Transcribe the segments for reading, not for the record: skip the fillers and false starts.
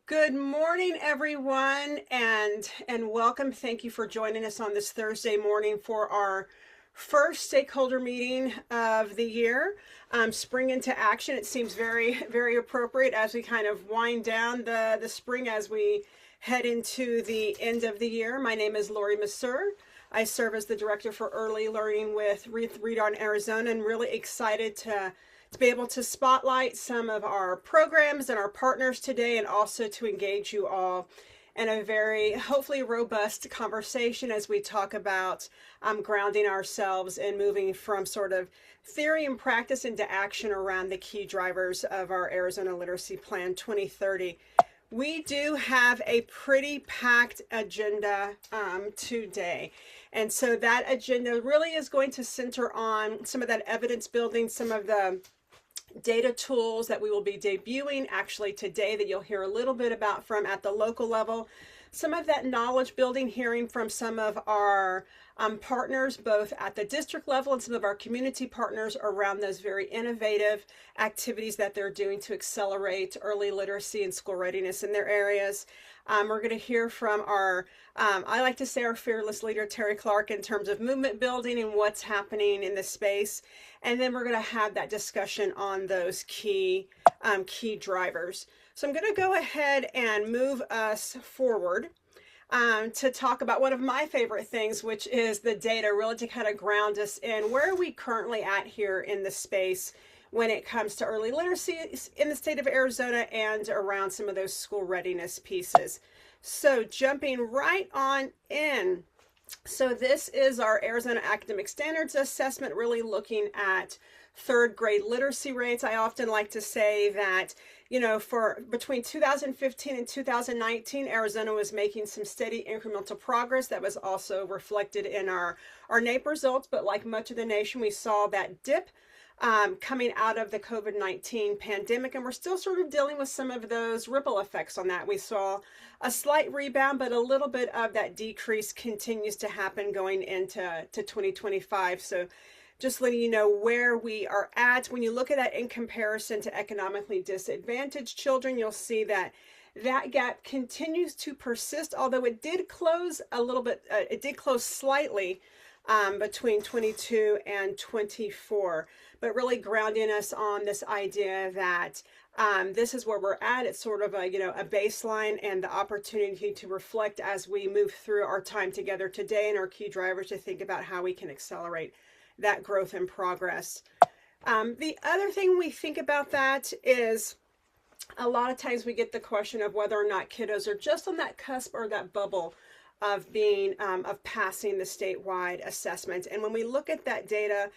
Good morning, everyone, and welcome. Thank you for joining us on this Thursday morning for our first stakeholder meeting of the year. Spring into action. It seems very appropriate as we kind of wind down the spring as we head into the end of the year. My name is Lori Masseur. I serve as the Director for Early Learning with Read On Arizona, and really excited to be able to spotlight some of our programs and our partners today, and also to engage you all in a very hopefully robust conversation as we talk about grounding ourselves and moving from sort of theory and practice into action around the key drivers of our Arizona Literacy Plan 2030. We do have a pretty packed agenda today. And so that agenda really is going to center on some of that evidence building, some of the data tools that we will be debuting actually today that you'll hear a little bit about from at the local level. Some of that knowledge building, hearing from some of our partners, both at the district level and some of our community partners around those very innovative activities that they're doing to accelerate early literacy and school readiness in their areas. We're going to hear from our, I like to say our fearless leader, Terry Clark, in terms of movement building and what's happening in the space. And then we're going to have that discussion on those key drivers. So I'm going to go ahead and move us forward to talk about one of my favorite things, which is the data, really to kind of ground us in where are we currently at here in the space when it comes to early literacy in the state of Arizona and around some of those school readiness pieces. So jumping right on in. So this is our Arizona Academic Standards Assessment, really looking at third grade literacy rates. I often like to say that, you know, for between 2015 and 2019, Arizona was making some steady incremental progress that was also reflected in our NAEP results. But like much of the nation, we saw that dip coming out of the COVID-19 pandemic, and we're still sort of dealing with some of those ripple effects on that. We saw a slight rebound, but a little bit of that decrease continues to happen going into 2025. So just letting you know where we are at. When you look at that in comparison to economically disadvantaged children, you'll see that that gap continues to persist, although it did close a little bit, it did close slightly between 22 and 24, but really grounding us on this idea that this is where we're at. It's sort of a, you know, a baseline and the opportunity to reflect as we move through our time together today and our key drivers to think about how we can accelerate that growth and progress. The other thing we think about that is a lot of times we get the question of whether or not kiddos are just on that cusp or that bubble of being of passing the statewide assessment. And when we look at that data,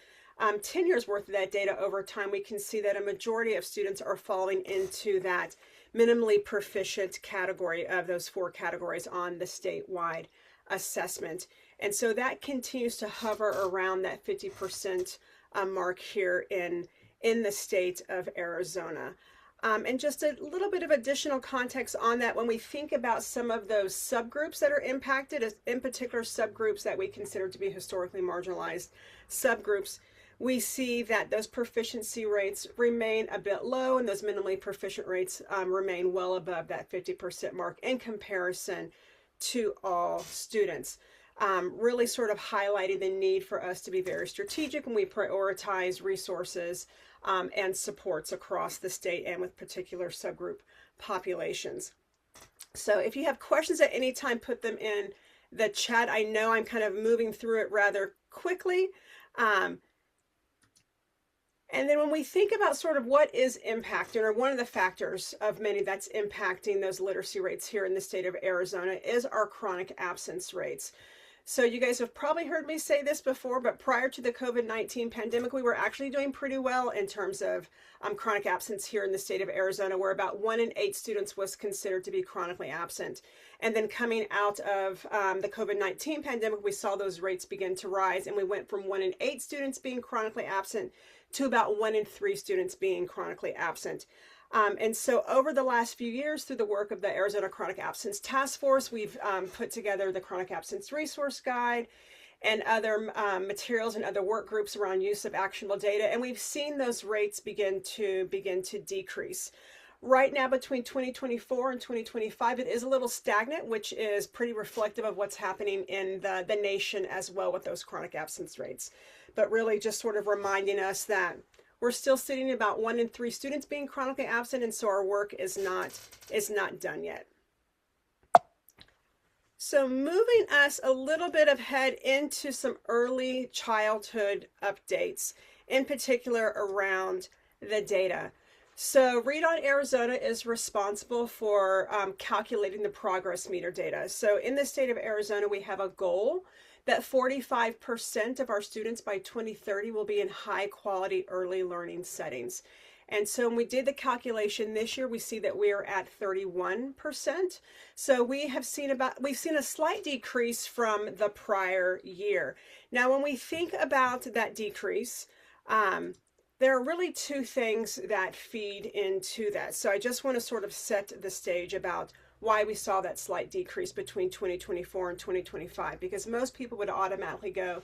10 years worth of that data over time, we can see that a majority of students are falling into that minimally proficient category of those 4 categories on the statewide assessment. And so that continues to hover around that 50% mark here in the state of Arizona. And just a little bit of additional context on that, when we think about some of those subgroups that are impacted, in particular subgroups that we consider to be historically marginalized subgroups, we see that those proficiency rates remain a bit low, and those minimally proficient rates remain well above that 50% mark in comparison to all students. Really sort of highlighting the need for us to be very strategic when we prioritize resources and supports across the state and with particular subgroup populations. So if you have questions at any time, put them in the chat. I know I'm kind of moving through it rather quickly. And then when we think about sort of what is impacting, or one of the factors of many that's impacting those literacy rates here in the state of Arizona, is our chronic absence rates. So you guys have probably heard me say this before, but prior to the COVID-19 pandemic, we were actually doing pretty well in terms of chronic absence here in the state of Arizona, where about 1 in 8 students was considered to be chronically absent. And then coming out of the COVID-19 pandemic, we saw those rates begin to rise, and we went from 1 in 8 students being chronically absent to about 1 in 3 students being chronically absent. And so over the last few years, through the work of the Arizona Chronic Absence Task Force, we've put together the Chronic Absence Resource Guide and other materials and other work groups around use of actionable data. And we've seen those rates begin to decrease. Right now, between 2024 and 2025, it is a little stagnant, which is pretty reflective of what's happening in the nation as well with those chronic absence rates. But really just sort of reminding us that we're still sitting about 1 in 3 students being chronically absent, and so our work is not done yet. So moving us a little bit ahead into some early childhood updates, in particular around the data. So Read On Arizona is responsible for calculating the progress meter data. So in the state of Arizona, we have a goal that 45% of our students by 2030 will be in high quality early learning settings. And so when we did the calculation this year, we see that we are at 31%. So we've seen a slight decrease from the prior year. Now, when we think about that decrease, there are really two things that feed into that. So I just want to sort of set the stage about why we saw that slight decrease between 2024 and 2025, because most people would automatically go,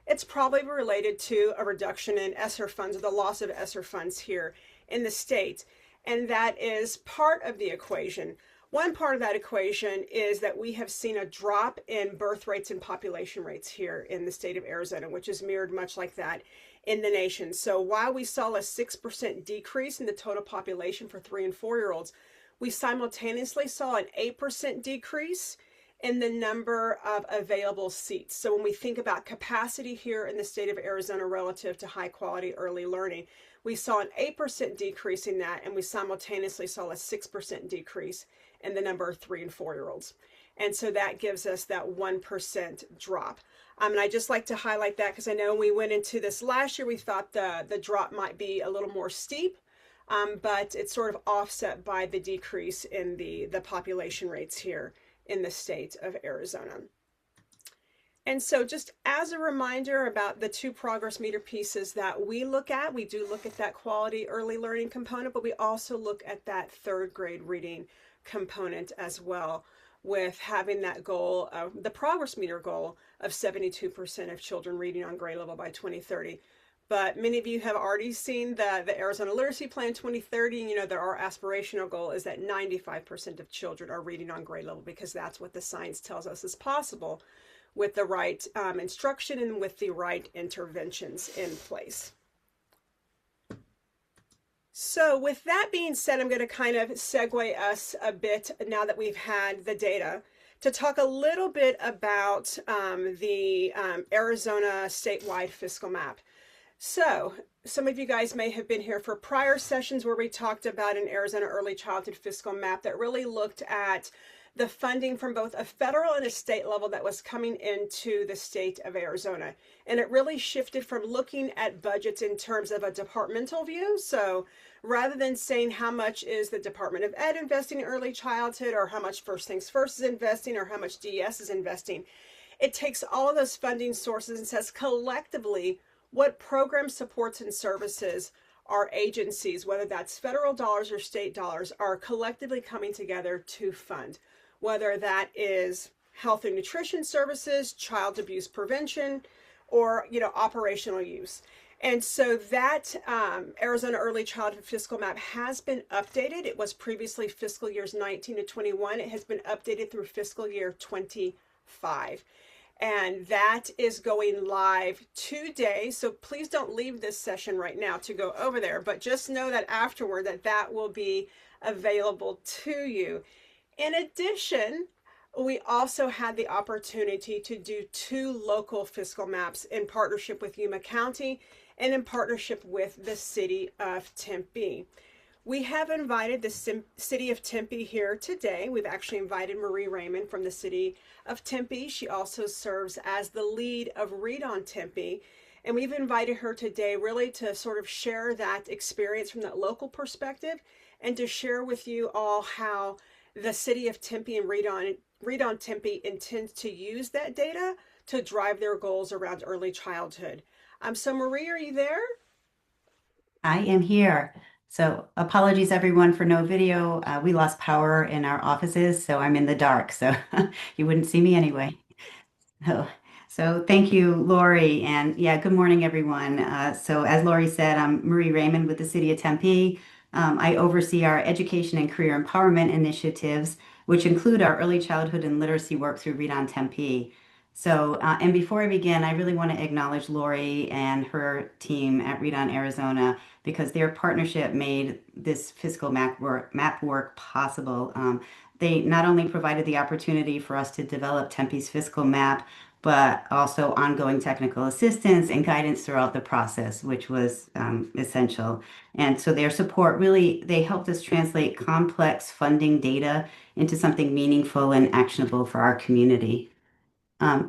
it's probably related to a reduction in ESSER funds or the loss of ESSER funds here in the state. And that is part of the equation. One part of that equation is that we have seen a drop in birth rates and population rates here in the state of Arizona, which is mirrored much like that in the nation. So while we saw a 6% decrease in the total population for 3 and 4-year-olds, we simultaneously saw an 8% decrease in the number of available seats. So when we think about capacity here in the state of Arizona relative to high quality early learning, we saw an 8% decrease in that, and we simultaneously saw a 6% decrease in the number of 3 and 4-year-olds. And so that gives us that 1% drop. And I just like to highlight that because I know when we went into this last year, we thought the drop might be a little more steep, but it's sort of offset by the decrease in the population rates here in the state of Arizona. And so just as a reminder about the two progress meter pieces that we look at, we do look at that quality early learning component, but we also look at that 3rd grade reading component as well, with having that goal of the progress meter goal of 72% of children reading on grade level by 2030. But many of you have already seen the Arizona Literacy Plan 2030. You know, our aspirational goal is that 95% of children are reading on grade level, because that's what the science tells us is possible with the right instruction and with the right interventions in place. So with that being said, I'm going to kind of segue us a bit now that we've had the data to talk a little bit about the Arizona statewide fiscal map. So some of you guys may have been here for prior sessions where we talked about an Arizona early childhood fiscal map that really looked at the funding from both a federal and a state level that was coming into the state of Arizona. And it really shifted from looking at budgets in terms of a departmental view. So rather than saying how much is the Department of Ed investing in early childhood, or how much First Things First is investing, or how much DES is investing, it takes all of those funding sources and says collectively what program supports and services our agencies, whether that's federal dollars or state dollars, are collectively coming together to fund, whether that is health and nutrition services, child abuse prevention, or operational use. And so that Arizona Early Childhood Fiscal Map has been updated. It was previously fiscal years 19 to 21. It has been updated through fiscal year 25. And that is going live today. So please don't leave this session right now to go over there, but just know that afterward that will be available to you. In addition, we also had the opportunity to do 2 local fiscal maps in partnership with Yuma County and in partnership with the city of Tempe. We have invited the city of Tempe here today. We've actually invited Marie Raymond from the city of Tempe. She also serves as the lead of Read On Tempe. And we've invited her today really to sort of share that experience from that local perspective, and to share with you all how the city of Tempe and Read On Tempe intends to use that data to drive their goals around early childhood. So Marie, are you there? I am here. So apologies everyone for no video. We lost power in our offices, so I'm in the dark, so you wouldn't see me anyway. So thank you, Lori, and yeah, good morning everyone. So as Lori said, I'm Marie Raymond with the City of Tempe. I oversee our education and career empowerment initiatives, which include our early childhood and literacy work through Read on Tempe. And before I begin, I really want to acknowledge Lori and her team at Read on Arizona because their partnership made this fiscal map work possible. They not only provided the opportunity for us to develop Tempe's fiscal map, but also ongoing technical assistance and guidance throughout the process, which was essential. And so their support really, they helped us translate complex funding data into something meaningful and actionable for our community.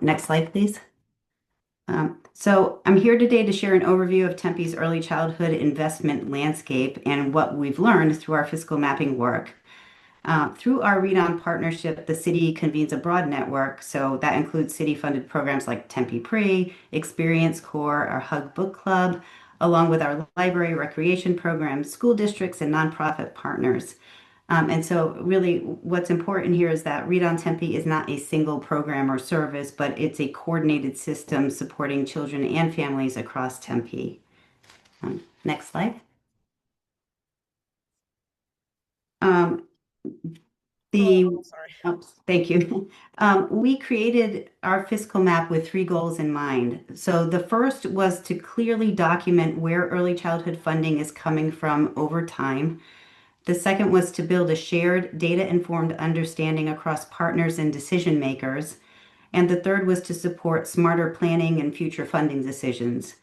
Next slide, please. So I'm here today to share an overview of Tempe's early childhood investment landscape and what we've learned through our fiscal mapping work. Through our Read On partnership, the city convenes a broad network. So that includes city-funded programs like Tempe Pre, Experience Corps, our Hug Book Club, along with our library recreation programs, school districts, and nonprofit partners. And so really what's important here is that Read on Tempe is not a single program or service, but it's a coordinated system supporting children and families across Tempe. Next slide. Um, Oh, The, sorry. thank you. We created our fiscal map with three goals in mind. So the first was to clearly document where early childhood funding is coming from over time. The second was to build a shared data-informed understanding across partners and decision makers. And the third was to support smarter planning and future funding decisions.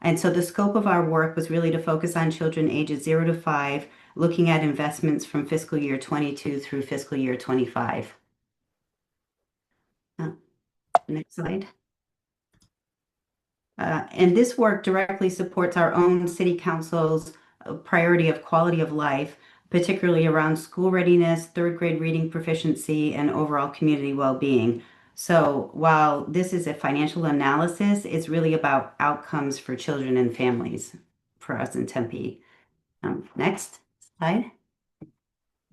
And so the scope of our work was really to focus on children ages 0 to 5, looking at investments from fiscal year 22 through fiscal year 25. Uh, Next slide. And this work directly supports our own city council's priority of quality of life, particularly around school readiness, third grade reading proficiency, and overall community well-being. So while this is a financial analysis, it's really about outcomes for children and families for us in Tempe. Next slide.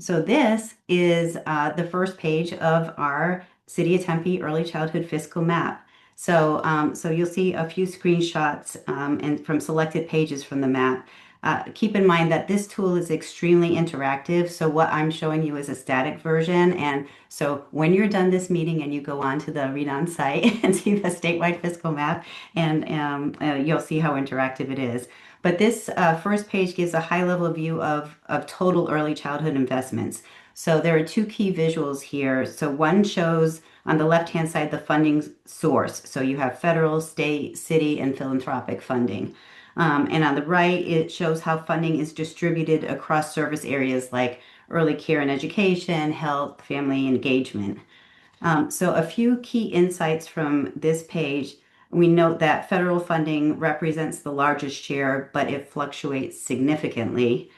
So this is the first page of our City of Tempe Early Childhood Fiscal Map. So you'll see a few screenshots and from selected pages from the map. Keep in mind that this tool is extremely interactive. So what I'm showing you is a static version. And so when you're done this meeting and you go on to the Read On site and see the statewide fiscal map, and you'll see how interactive it is. But this first page gives a high-level view of total early childhood investments. So there are two key visuals here. So one shows on the left-hand side the funding source. So you have federal, state, city, and philanthropic funding. And on the right, it shows how funding is distributed across service areas like early care and education, health, family engagement. So a few key insights from this page. We note that federal funding represents the largest share, but it fluctuates significantly.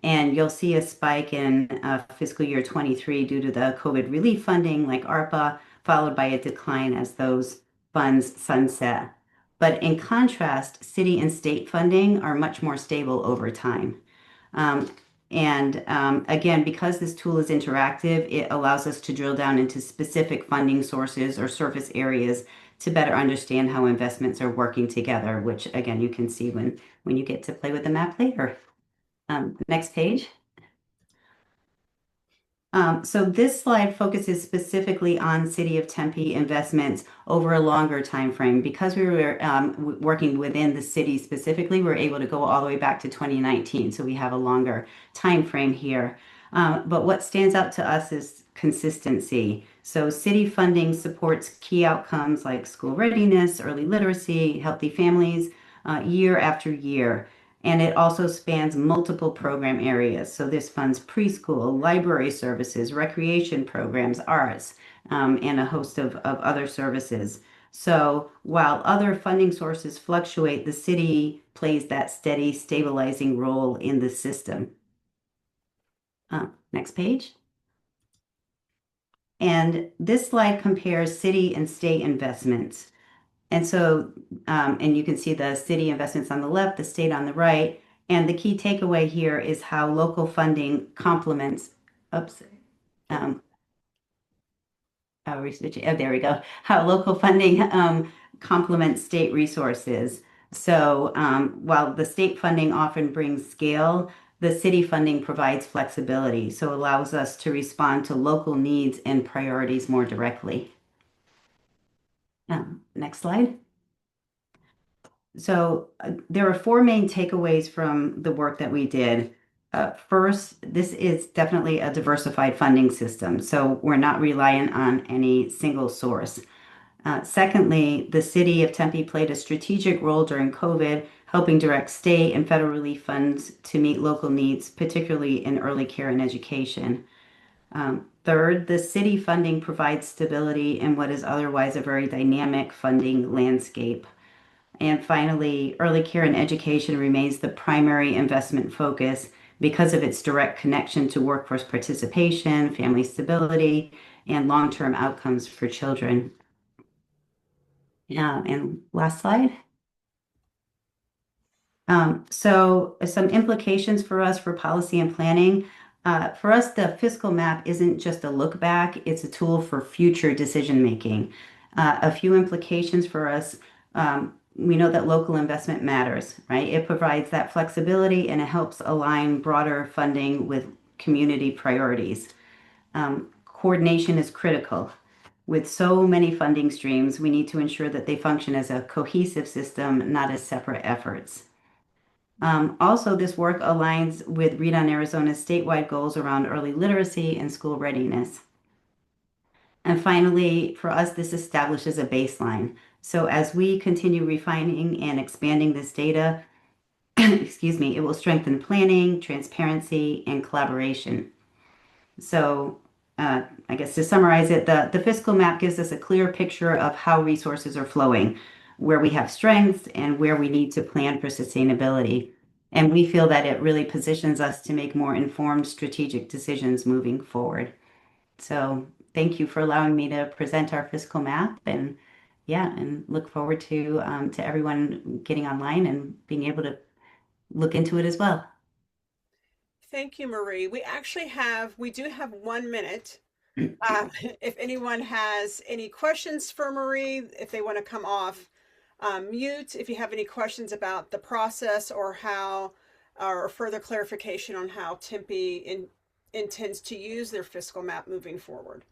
And you'll see a spike in fiscal year 23 due to the COVID relief funding like ARPA, followed by a decline as those funds sunset. But in contrast, city and state funding are much more stable over time. Um, and again, because this tool is interactive, it allows us to drill down into specific funding sources or service areas to better understand how investments are working together, which again, you can see when you get to play with the map later. Next page. So this slide focuses specifically on City of Tempe investments over a longer time frame. Because we were working within the city specifically, we're able to go all the way back to 2019. So we have a longer time frame here. But what stands out to us is consistency. So city funding supports key outcomes like school readiness, early literacy, healthy families, year after year. And it also spans multiple program areas. So this funds preschool, library services, recreation programs, arts, and a host of other services. So while other funding sources fluctuate, the city plays that steady, stabilizing role in the system. Next page. And this slide compares city and state investments. And so, and you can see the city investments on the left, the state on the right. And the key takeaway here is how local funding complements, oops, um, there we go, how local funding complements state resources. So while the state funding often brings scale, the city funding provides flexibility, so allows us to respond to local needs and priorities more directly. Next slide. So there are four main takeaways from the work that we did. First, this is definitely a diversified funding system, so we're not reliant on any single source. Secondly, the city of Tempe played a strategic role during COVID, helping direct state and federal relief funds to meet local needs, particularly in early care and education. Third, the city funding provides stability in what is otherwise a very dynamic funding landscape. And finally, early care and education remains the primary investment focus because of its direct connection to workforce participation, family stability, and long-term outcomes for children. And last slide. So some implications for us for policy and planning. For us, the fiscal map isn't just a look back, it's a tool for future decision making. A few implications for us. We know that local investment matters, right? It provides that flexibility and it helps align broader funding with community priorities. Coordination is critical. With so many funding streams, we need to ensure that they function as a cohesive system, not as separate efforts. Also, this work aligns with Read on Arizona's statewide goals around early literacy and school readiness. And finally, for us, this establishes a baseline. So as we continue refining and expanding this data, excuse me, it will strengthen planning, transparency, and collaboration. So I guess to summarize it, the fiscal map gives us a clear picture of how resources are flowing, where we have strengths and where we need to plan for sustainability. And we feel that it really positions us to make more informed strategic decisions moving forward. So thank you for allowing me to present our fiscal map, and yeah, and look forward to everyone getting online and being able to look into it as well. Thank you, Marie. We do have 1 minute. If anyone has any questions for Marie, if they want to come off mute, if you have any questions about the process or how, or further clarification on how Tempe intends to use their fiscal map moving forward.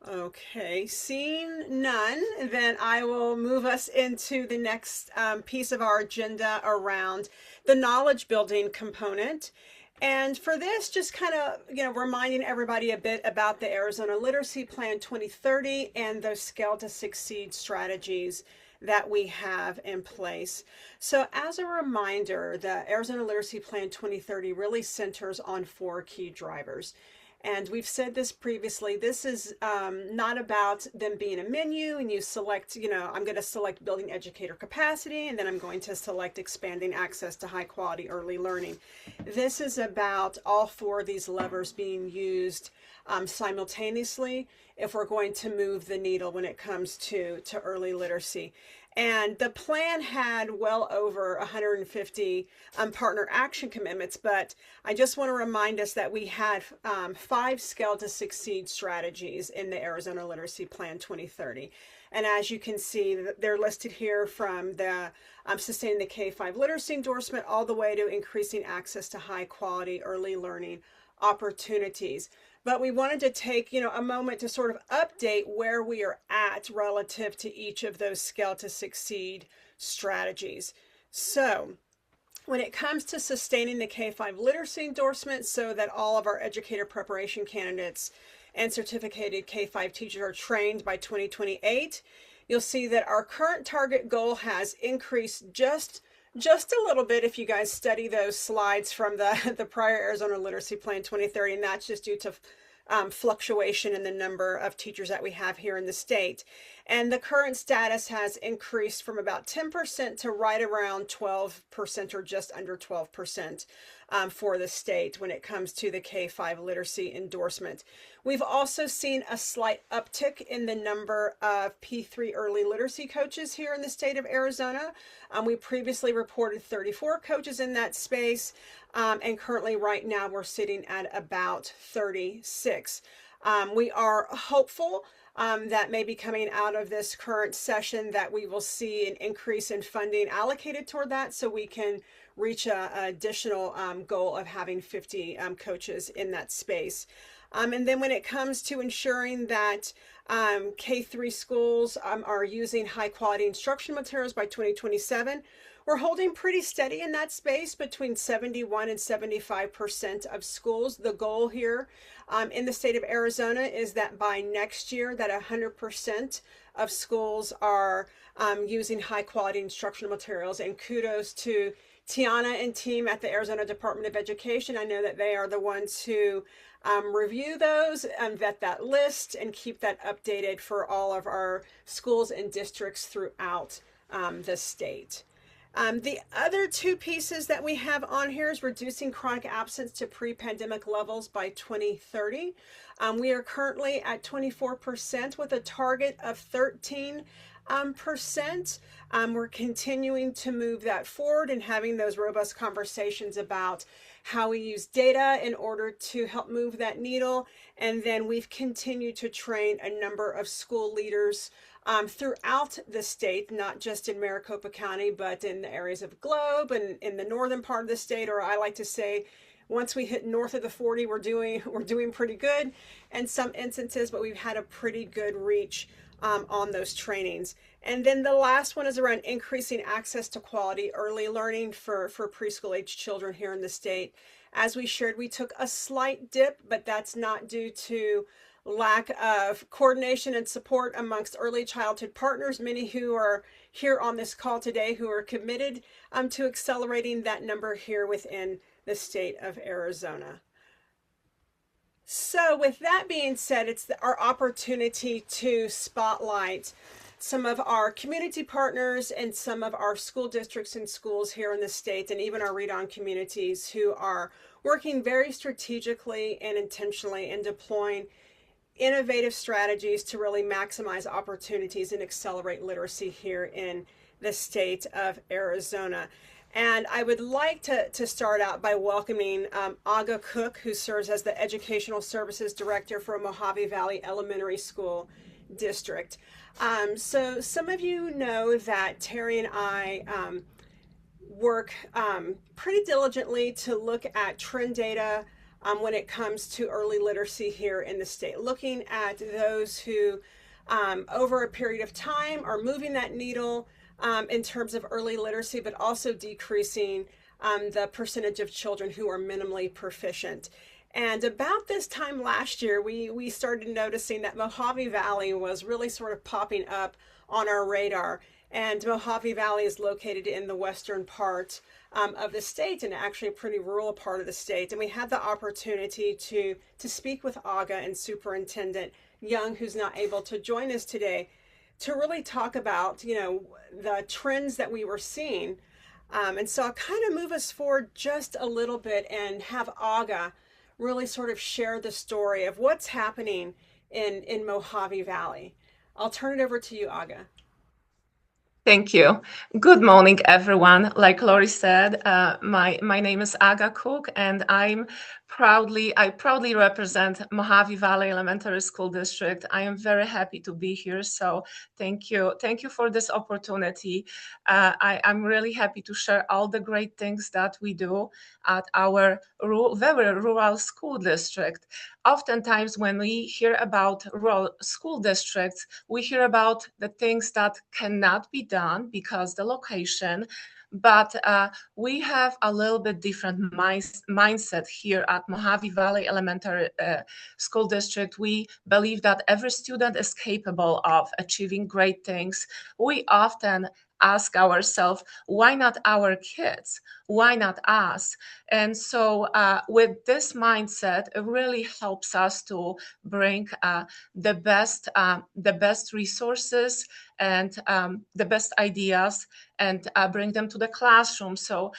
Okay, seeing none, then I will move us into the next piece of our agenda around the knowledge building component. And for this, just kind of, reminding everybody a bit about the Arizona Literacy Plan 2030 and those Scale to Succeed strategies that we have in place. So as a reminder, the Arizona Literacy Plan 2030 really centers on four key drivers. And we've said this previously, this is not about them being a menu and you select, I'm going to select building educator capacity and then I'm going to select expanding access to high quality early learning. This is about all four of these levers being used simultaneously if we're going to move the needle when it comes to early literacy. And the plan had well over 150 partner action commitments, but I just want to remind us that we had 5 Scale to Succeed strategies in the Arizona Literacy Plan 2030. And as you can see, they're listed here from the sustaining the K-5 literacy endorsement all the way to increasing access to high quality early learning opportunities. But we wanted to take, a moment to sort of update where we are at relative to each of those Scale to Succeed strategies. So when it comes to sustaining the K-5 literacy endorsement so that all of our educator preparation candidates and certificated K-5 teachers are trained by 2028, you'll see that our current target goal has increased just a little bit if you guys study those slides from the prior Arizona Literacy Plan 2030, and that's just due to fluctuation in the number of teachers that we have here in the state. And the current status has increased from about 10% to right around 12% or just under 12% for the state when it comes to the K-5 literacy endorsement. We've also seen a slight uptick in the number of P3 early literacy coaches here in the state of Arizona. We previously reported 34 coaches in that space, and currently right now we're sitting at about 36. We are hopeful that may be coming out of this current session that we will see an increase in funding allocated toward that so we can reach a additional goal of having 50 coaches in that space. And then when it comes to ensuring that K-3 schools are using high quality instruction materials by 2027, we're holding pretty steady in that space between 71 and 75% of schools. The goal here in the state of Arizona is that by next year that 100% of schools are using high quality instructional materials. And kudos to Tiana and team at the Arizona Department of Education. I know that they are the ones who review those and vet that list and keep that updated for all of our schools and districts throughout the state. The other two pieces that we have on here is reducing chronic absence to pre-pandemic levels by 2030. We are currently at 24% with a target of 13%. We're continuing to move that forward and having those robust conversations about how we use data in order to help move that needle. And then we've continued to train a number of school leaders throughout the state, not just in Maricopa County, but in the areas of Globe and in the northern part of the state, or I like to say, once we hit north of the 40, we're doing pretty good in some instances, but we've had a pretty good reach on those trainings. And then the last one is around increasing access to quality early learning for preschool age children here in the state. As we shared, we took a slight dip, but that's not due to lack of coordination and support amongst early childhood partners, many who are here on this call today who are committed to accelerating that number here within the state of Arizona. So with that being said, it's our opportunity to spotlight some of our community partners and some of our school districts and schools here in the state, and even our read-on communities who are working very strategically and intentionally in deploying innovative strategies to really maximize opportunities and accelerate literacy here in the state of Arizona. And I would like to start out by welcoming Aga Cook, who serves as the Educational Services Director for Mohave Valley Elementary School District. So some of you know that Terry and I work pretty diligently to look at trend data when it comes to early literacy here in the state, looking at those who over a period of time are moving that needle in terms of early literacy, but also decreasing the percentage of children who are minimally proficient. And about this time last year, we started noticing that Mohave Valley was really sort of popping up on our radar. And Mohave Valley is located in the western part of the state, and actually a pretty rural part of the state. And we had the opportunity to speak with Aga and Superintendent Young, who's not able to join us today, to really talk about, the trends that we were seeing. And so I'll kind of move us forward just a little bit and have Aga really sort of share the story of what's happening in Mohave Valley. I'll turn it over to you, Aga. Thank you. Good morning, everyone. Like Lori said, my name is Aga Cook, and I proudly represent Mohave Valley Elementary School District. I am very happy to be here. So thank you for this opportunity. I'm really happy to share all the great things that we do at our very rural school district. Oftentimes, when we hear about rural school districts, we hear about the things that cannot be done because the location, but we have a little bit different mindset here at Mohave Valley Elementary School District. We believe that every student is capable of achieving great things. We often ask ourselves, why not our kids? Why not us? And so with this mindset, it really helps us to bring the best resources and the best ideas and bring them to the classroom. So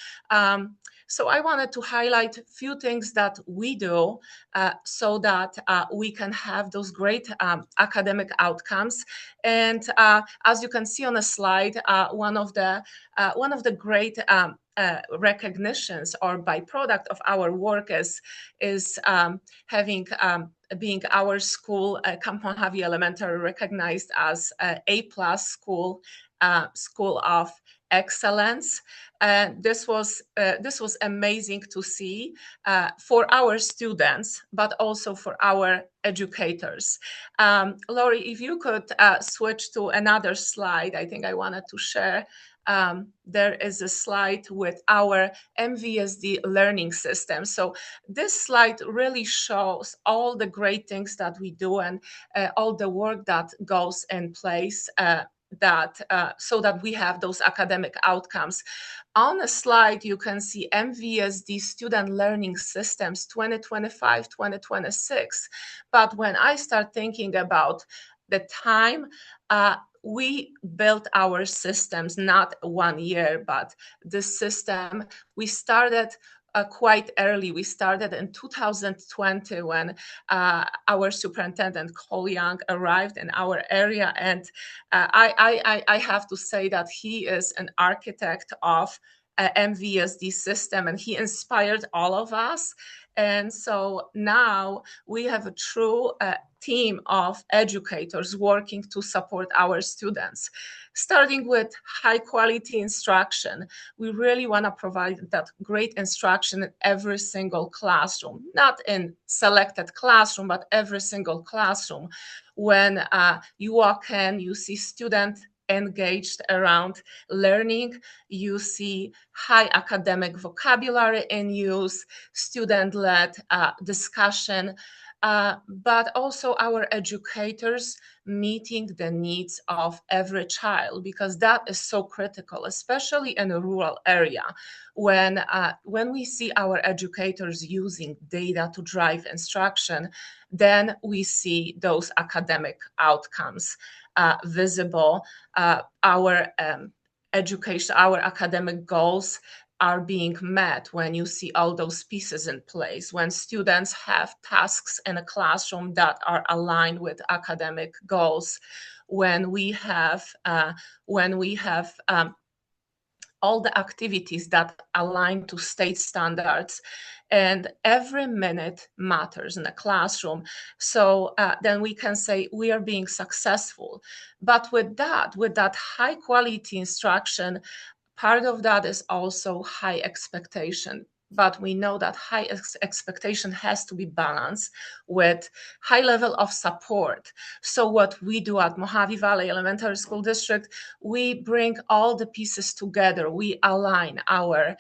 I wanted to highlight a few things that we do so that we can have those great academic outcomes. And as you can see on the slide, one of the great recognitions or byproduct of our work is having being our school, Camp Mohave Elementary, recognized as A+ school, school of excellence. This was amazing to see for our students, but also for our educators. Lori, if you could switch to another slide, I think I wanted to share. There is a slide with our MVSD learning system. So this slide really shows all the great things that we do and all the work that goes in place so that we have those academic outcomes. On the slide, you can see MVSD student learning systems 2025, 2026. But when I start thinking about the time, we built our systems not 1 year, but the system, we started quite early. We started in 2020 when our superintendent, Cole Young, arrived in our area. And I have to say that he is an architect of MVSD system, and he inspired all of us. And so now we have a true team of educators working to support our students, starting with high quality instruction. We really want to provide that great instruction in every single classroom, not in selected classroom, but every single classroom. When you walk in, you see students engaged around learning, you see high academic vocabulary in use, student-led discussion, but also our educators meeting the needs of every child, because that is so critical, especially in a rural area. When we see our educators using data to drive instruction, then we see those academic outcomes visible. Our education, our academic goals are being met when you see all those pieces in place, when students have tasks in a classroom that are aligned with academic goals, when we have all the activities that align to state standards, and every minute matters in a classroom. So then we can say we are being successful. But with that high quality instruction, part of that is also high expectation. But we know that high expectation has to be balanced with high level of support. So what we do at Mohave Valley Elementary School District, we bring all the pieces together. We align our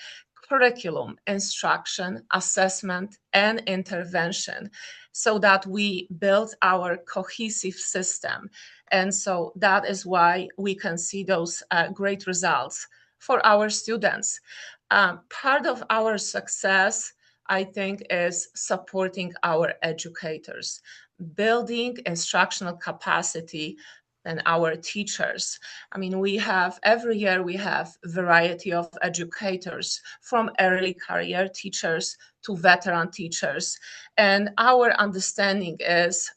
curriculum, instruction, assessment, and intervention so that we build our cohesive system. And so that is why we can see those great results for our students. Part of our success, I think, is supporting our educators, building instructional capacity and our teachers. I mean, every year we have a variety of educators, from early career teachers to veteran teachers. And our understanding is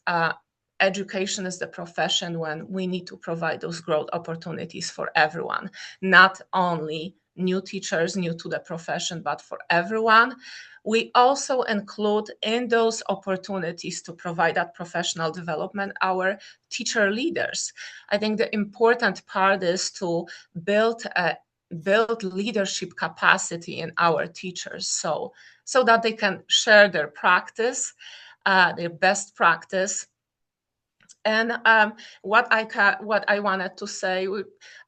education is the profession when we need to provide those growth opportunities for everyone, not only new teachers new to the profession, but for everyone. We also include in those opportunities to provide that professional development our teacher leaders. I think the important part is to build leadership capacity in our teachers, so that they can share their practice, their best practice. And what I wanted to say,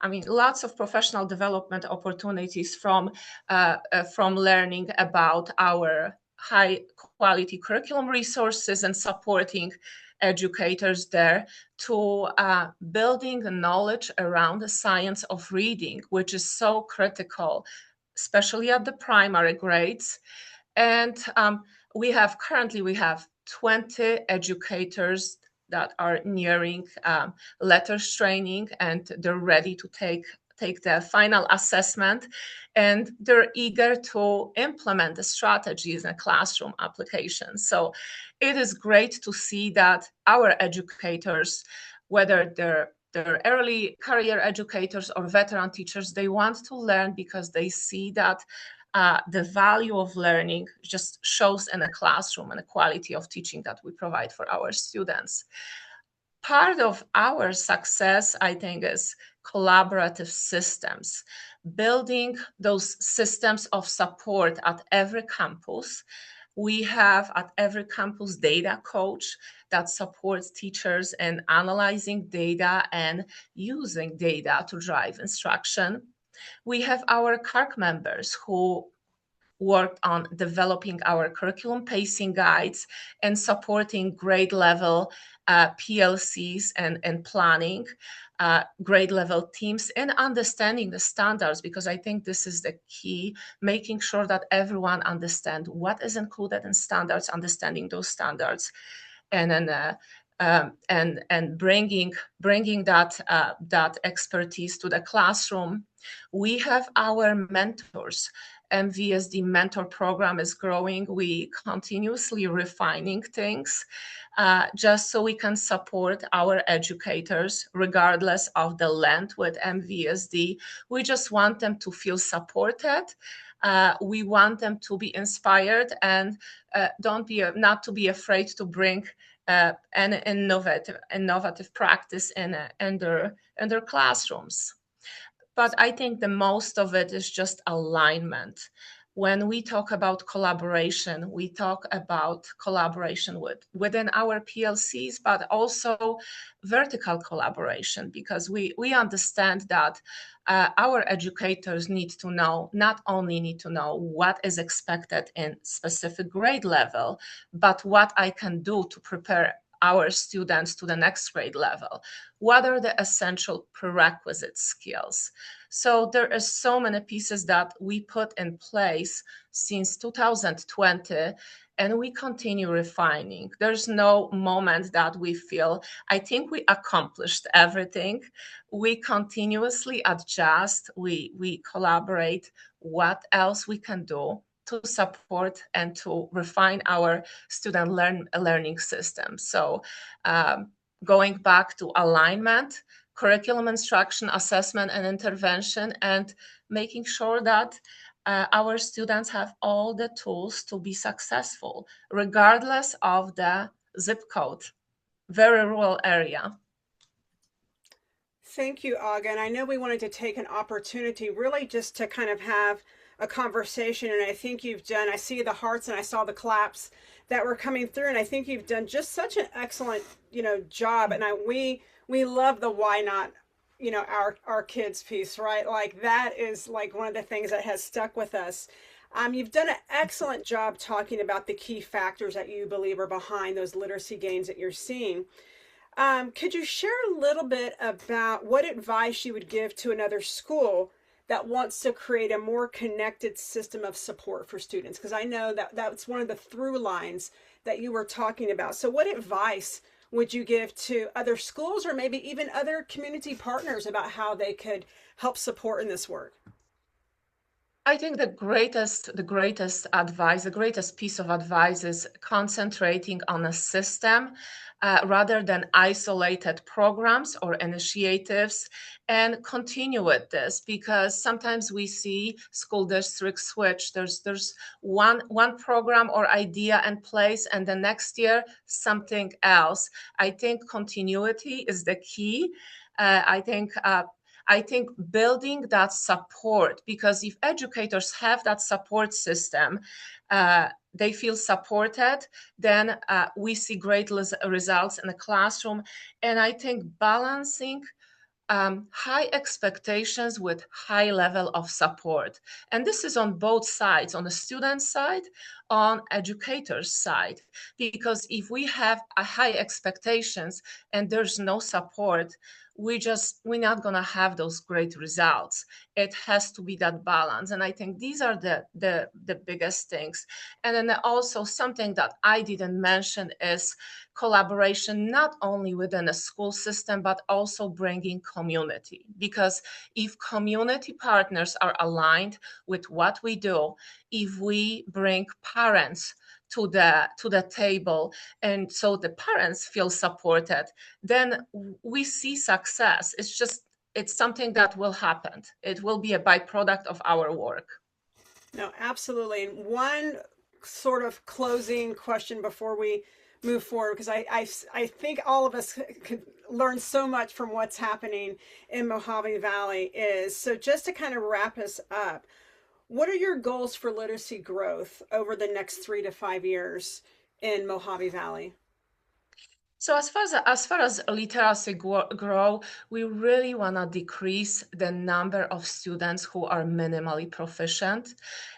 I mean, lots of professional development opportunities from learning about our high quality curriculum resources and supporting educators there, to building knowledge around the science of reading, which is so critical, especially at the primary grades. And we have 20 educators that are nearing letters training, and they're ready to take the final assessment, and they're eager to implement the strategies in a classroom application. So it is great to see that our educators, whether they're early career educators or veteran teachers, they want to learn because they see that the value of learning just shows in a classroom and the quality of teaching that we provide for our students. Part of our success, I think, is collaborative systems, building those systems of support at every campus. We have at every campus data coach that supports teachers in analyzing data and using data to drive instruction. We have our CARC members who worked on developing our curriculum pacing guides and supporting grade level PLCs and planning grade level teams and understanding the standards, because I think this is the key, making sure that everyone understands what is included in standards, understanding those standards, and then and bringing that expertise to the classroom. We have our mentors. MVSD mentor program is growing. We continuously refining things just so we can support our educators regardless of the length with MVSD. We just want them to feel supported. We want them to be inspired and not to be afraid to bring an innovative practice in their classrooms. But I think the most of it is just alignment. When we talk about collaboration, we talk about collaboration within our PLCs, but also vertical collaboration, because we understand that our educators not only need to know what is expected in specific grade level, but what I can do to prepare our students to the next grade level. What are the essential prerequisite skills? So there are so many pieces that we put in place since 2020, and we continue refining. There's no moment that we feel, I think we accomplished everything. We continuously adjust, we collaborate, what else we can do to support and to refine our student learning system. So going back to alignment, curriculum instruction, assessment and intervention, and making sure that our students have all the tools to be successful, regardless of the zip code, very rural area. Thank you, Aga. And I know we wanted to take an opportunity really just to kind of have a conversation. And I think you've done, I see the hearts and I saw the claps that were coming through. And I think you've done just such an excellent, job. And we love the why not, our kids piece, right? Like that is like one of the things that has stuck with us. You've done an excellent job talking about the key factors that you believe are behind those literacy gains that you're seeing. Could you share a little bit about what advice you would give to another school that wants to create a more connected system of support for students? Because I know that that's one of the through lines that you were talking about. So what advice would you give to other schools or maybe even other community partners about how they could help support in this work? I think the greatest advice, the greatest piece of advice is concentrating on a system rather than isolated programs or initiatives, and continue with this, because sometimes we see school districts switch. There's one program or idea in place, and the next year something else. I think continuity is the key. I think building that support, because if educators have that support system, they feel supported, then we see great results in the classroom. And I think balancing high expectations with high level of support. And this is on both sides, on the student side, on educators side, because if we have a high expectations and there's no support, we're not going to have those great results. It has to be that balance. And I think these are the biggest things. And then also something that I didn't mention is collaboration, not only within a school system, but also bringing community. Because if community partners are aligned with what we do, if we bring parents to the table, and so the parents feel supported, then we see success. It's something that will happen. It will be a byproduct of our work. No, absolutely. And one sort of closing question before we move forward, because I think all of us could learn so much from what's happening in Mohave Valley is so just to kind of wrap us up, what are your goals for literacy growth over the next 3 to 5 years in Mohave Valley? So as far as literacy grow, we really want to decrease the number of students who are minimally proficient,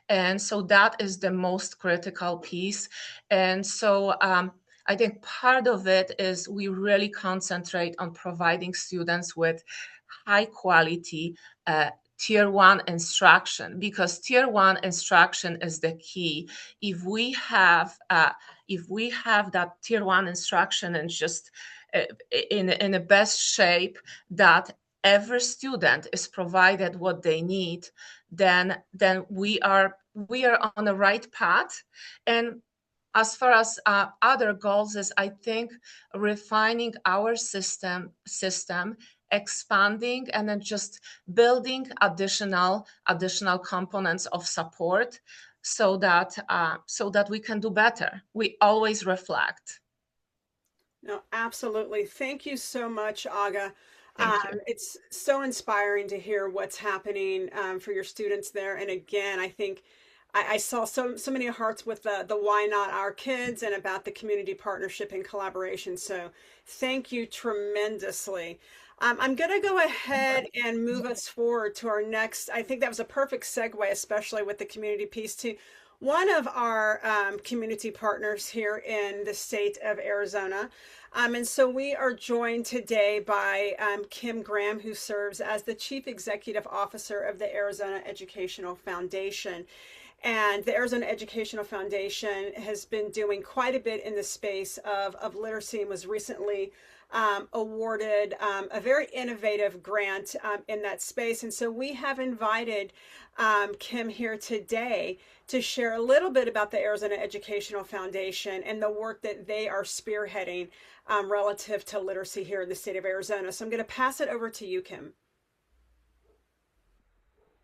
and so that is the most critical piece. And so I think part of it is we really concentrate on providing students with high quality tier one instruction, because tier one instruction is the key. If we have that tier one instruction and just in the best shape, that every student is provided what they need, then we are on the right path. And as far as other goals is, I think refining our system, expanding, and then just building additional components of support so that we can do better. We always reflect. No, absolutely. Thank you so much, Aga. Thank you. It's so inspiring to hear what's happening for your students there. And again, I think I saw so many hearts with the why not our kids and about the community partnership and collaboration. So thank you tremendously. I'm going to go ahead and move us forward to our next. I think that was a perfect segue, especially with the community piece, to one of our community partners here in the state of Arizona. And so we are joined today by Kim Graham, who serves as the Chief Executive Officer of the Arizona Educational Foundation. And the Arizona Educational Foundation has been doing quite a bit in the space of literacy and was recently awarded a very innovative grant in that space. And so we have invited Kim here today to share a little bit about the Arizona Educational Foundation and the work that they are spearheading relative to literacy here in the state of Arizona. So I'm going to pass it over to you, Kim.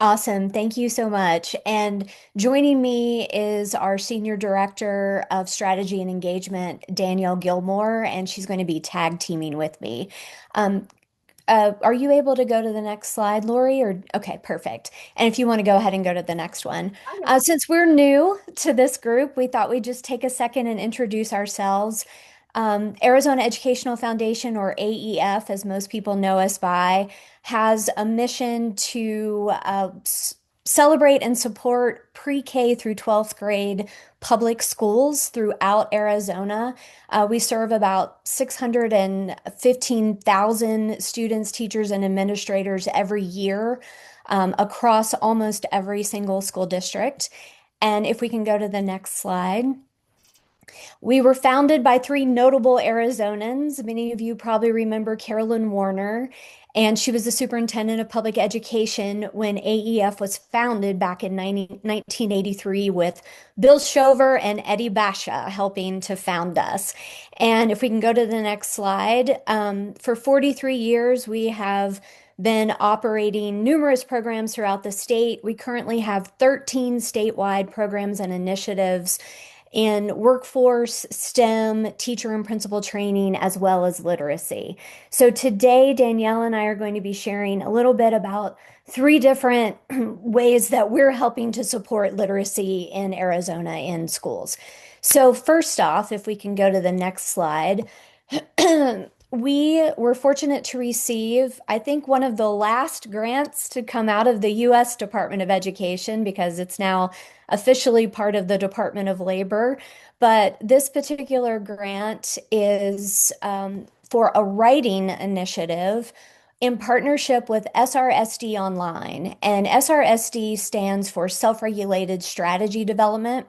Awesome. Thank you so much. And joining me is our Senior Director of Strategy and Engagement, Danielle Gilmore, and she's going to be tag teaming with me. Um, are you able to go to the next slide, Lori? Or okay, perfect. And if you want to go ahead and go to the next one. Since we're new to this group, we thought we'd just take a second and introduce ourselves. Arizona Educational Foundation, or AEF, as most people know us by, has a mission to celebrate and support pre-K through 12th grade public schools throughout Arizona. We serve about 615,000 students, teachers, and administrators every year across almost every single school district. And if we can go to the next slide. We were founded by three notable Arizonans. Many of you probably remember Carolyn Warner, and she was the superintendent of public education when AEF was founded back in 1983 with Bill Shover and Eddie Basha helping to found us. And if we can go to the next slide, for 43 years, we have been operating numerous programs throughout the state. We currently have 13 statewide programs and initiatives in workforce, STEM, teacher and principal training, as well as literacy. So today, Danielle and I are going to be sharing a little bit about three different ways that we're helping to support literacy in Arizona in schools. So first off, if we can go to the next slide, we were fortunate to receive, I think, one of the last grants to come out of the U.S. Department of Education, because it's now officially part of the Department of Labor. But this particular grant is for a writing initiative in partnership with SRSD Online. And SRSD stands for Self-Regulated Strategy Development.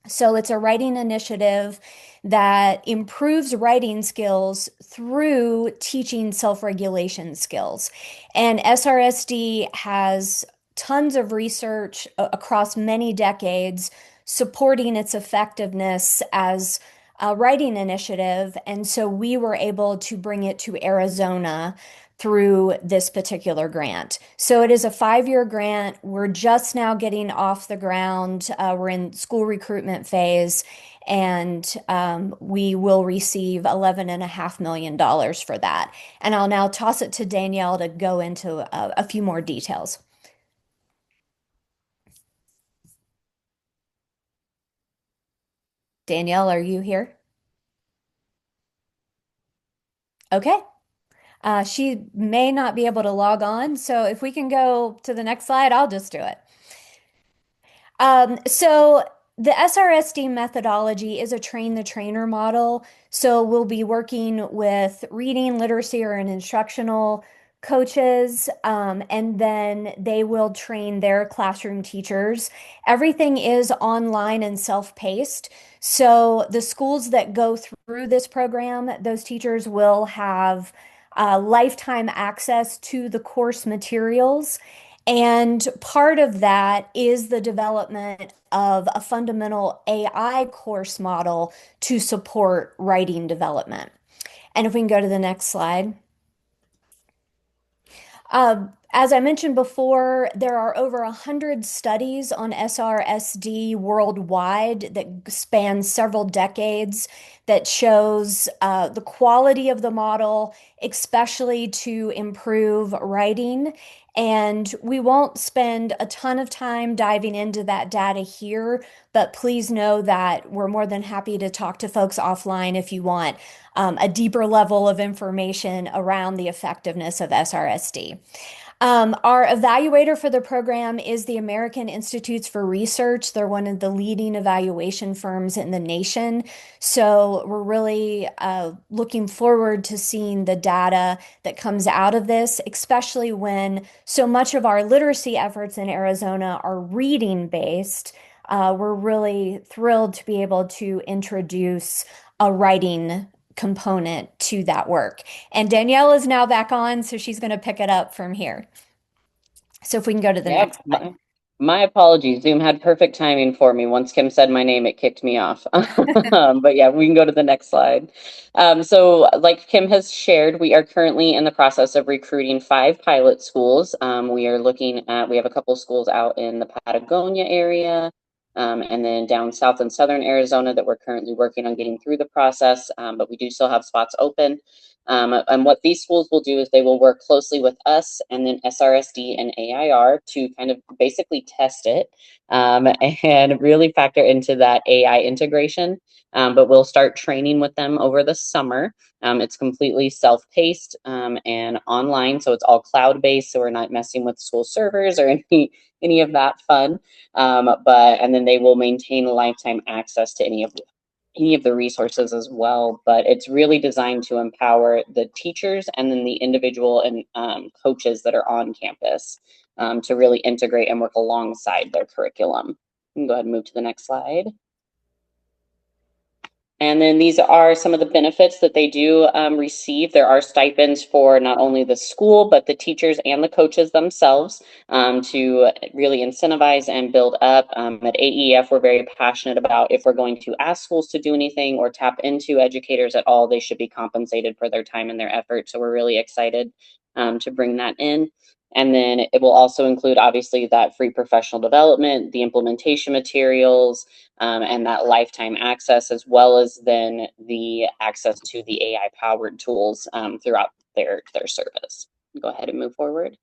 So it's a writing initiative that improves writing skills through teaching self-regulation skills. And SRSD has tons of research across many decades supporting its effectiveness as a writing initiative. And so we were able to bring it to Arizona through this particular grant. So it is a 5-year grant. We're just now getting off the ground. We're in school recruitment phase, and we will receive $11.5 million for that. And I'll now toss it to Danielle to go into a few more details. Danielle, are you here? Okay. She may not be able to log on, so if we can go to the next slide, I'll just do it. So the SRSD methodology is a train the trainer model. So we'll be working with reading, literacy, or an instructional coaches, and then they will train their classroom teachers. Everything is online and self-paced. So the schools that go through this program, those teachers will have lifetime access to the course materials. And part of that is the development of a fundamental AI course model to support writing development. And if we can go to the next slide. As I mentioned before, there are over 100 studies on SRSD worldwide that span several decades that shows the quality of the model, especially to improve writing. And we won't spend a ton of time diving into that data here, but please know that we're more than happy to talk to folks offline if you want a deeper level of information around the effectiveness of SRSD. Our evaluator for the program is the American Institutes for Research. They're one of the leading evaluation firms in the nation. So we're really looking forward to seeing the data that comes out of this, especially when so much of our literacy efforts in Arizona are reading based. We're really thrilled to be able to introduce a writing component to that work. And Danielle is now back on, so she's going to pick it up from here. So if we can go to the next slide. My apologies. Zoom had perfect timing for me. Once Kim said my name, it kicked me off. But yeah, we can go to the next slide. So like Kim has shared, we are currently in the process of recruiting 5 pilot schools. We are looking at, we have a couple schools out in the Patagonia area, and then down south in southern Arizona that we're currently working on getting through the process, but we do still have spots open. And what these schools will do is they will work closely with us and then SRSD and AIR to kind of basically test it and really factor into that AI integration. But we'll start training with them over the summer. It's completely self-paced and online, so it's all cloud-based, so we're not messing with school servers or any of that fun. And then they will maintain lifetime access to any of the resources as well, but it's really designed to empower the teachers and then the individual and coaches that are on campus to really integrate and work alongside their curriculum. You can go ahead and move to the next slide. And then these are some of the benefits that they do receive. There are stipends for not only the school, but the teachers and the coaches themselves to really incentivize and build up. At AEF, we're very passionate about if we're going to ask schools to do anything or tap into educators at all, they should be compensated for their time and their effort. So we're really excited to bring that in. And then it will also include, obviously, that free professional development, the implementation materials, and that lifetime access, as well as then the access to the AI-powered tools throughout their service. Go ahead and move forward.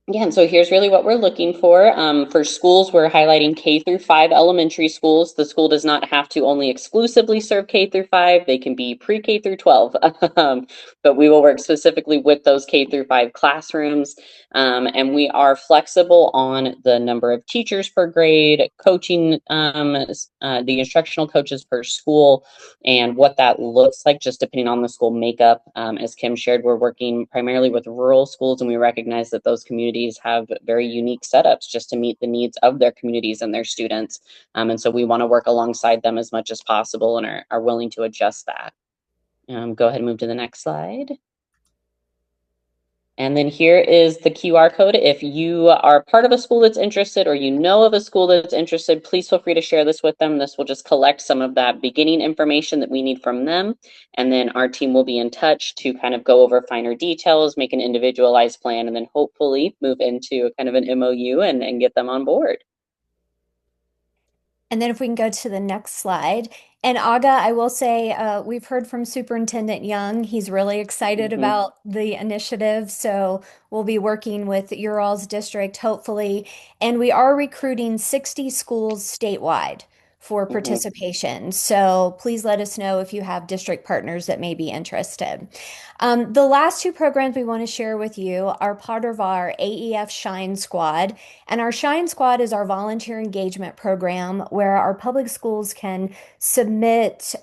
Again, so here's really what we're looking for. For schools, we're highlighting K through 5 elementary schools. The school does not have to only exclusively serve K through 5. They can be pre-K through 12, but we will work specifically with those K through 5 classrooms. And we are flexible on the number of teachers per grade, coaching, the instructional coaches per school, and what that looks like, just depending on the school makeup. As Kim shared, we're working primarily with rural schools, and we recognize that those communities have very unique setups just to meet the needs of their communities and their students. And so we want to work alongside them as much as possible and are willing to adjust that. Go ahead and move to the next slide. And then here is the QR code. If you are part of a school that's interested or you know of a school that's interested, please feel free to share this with them. This will just collect some of that beginning information that we need from them. And then our team will be in touch to kind of go over finer details, make an individualized plan, and then hopefully move into kind of an MOU and get them on board. And then if we can go to the next slide. And Aga, I will say, we've heard from Superintendent Young. He's really excited about the initiative. So we'll be working with your all's district, hopefully. And we are recruiting 60 schools statewide for participation. So please let us know if you have district partners that may be interested. The last two programs we want to share with you are part of our AEF Shine Squad. And our Shine Squad is our volunteer engagement program where our public schools can submit